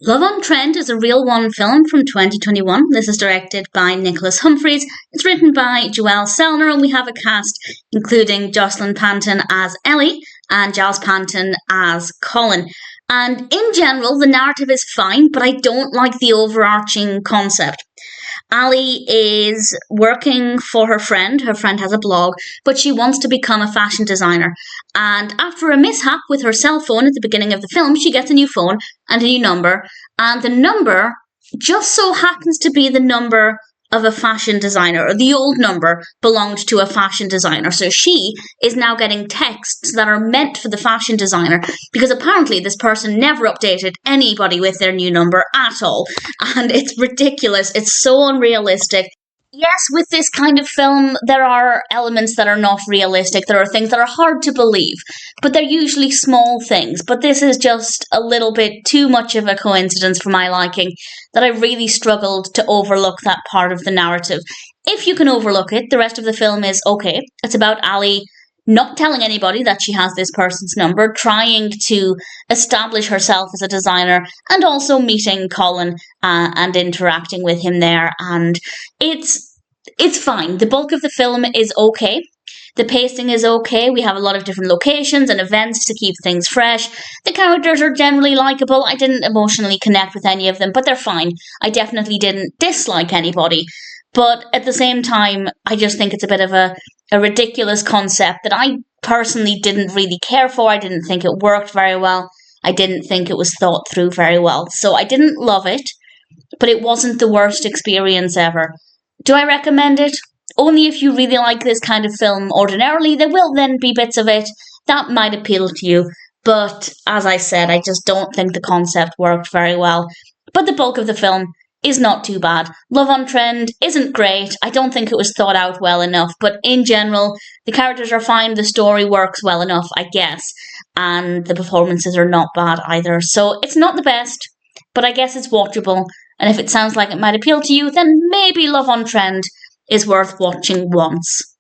Love on Trent is a Real One film from 2021. This is directed by Nicholas Humphries. It's written by Joelle Sellner, and we have a cast including Jocelyn Panton as Ellie and Giles Panton as Colin. And in general, the narrative is fine, but I don't like the overarching concept. Allie is working for her friend. Her friend has a blog, but she wants to become a fashion designer. And after a mishap with her cell phone at the beginning of the film, she gets a new phone and a new number. And the number just so happens to be the number of a fashion designer, or the old number belonged to a fashion designer. So she is now getting texts that are meant for the fashion designer, because apparently this person never updated anybody with their new number at all. And it's ridiculous. It's so unrealistic. Yes, with this kind of film, there are elements that are not realistic. There are things that are hard to believe, but they're usually small things. But this is just a little bit too much of a coincidence for my liking, that I really struggled to overlook that part of the narrative. If you can overlook it, the rest of the film is okay. It's about Allie not telling anybody that she has this person's number, trying to establish herself as a designer, and also meeting Colin and interacting with him there. And it's fine. The bulk of the film is okay. The pacing is okay. We have a lot of different locations and events to keep things fresh. The characters are generally likable. I didn't emotionally connect with any of them, but they're fine. I definitely didn't dislike anybody. But at the same time, I just think it's a bit of a ridiculous concept that I personally didn't really care for. I didn't think it worked very well. I didn't think it was thought through very well. So I didn't love it, but it wasn't the worst experience ever. Do I recommend it? Only if you really like this kind of film ordinarily. There will then be bits of it that might appeal to you. But as I said, I just don't think the concept worked very well. But the bulk of the film is not too bad. Love on Trend isn't great. I don't think it was thought out well enough. But in general, the characters are fine. The story works well enough, I guess. And the performances are not bad either. So it's not the best, but I guess it's watchable. And if it sounds like it might appeal to you, then maybe Love on Trend is worth watching once.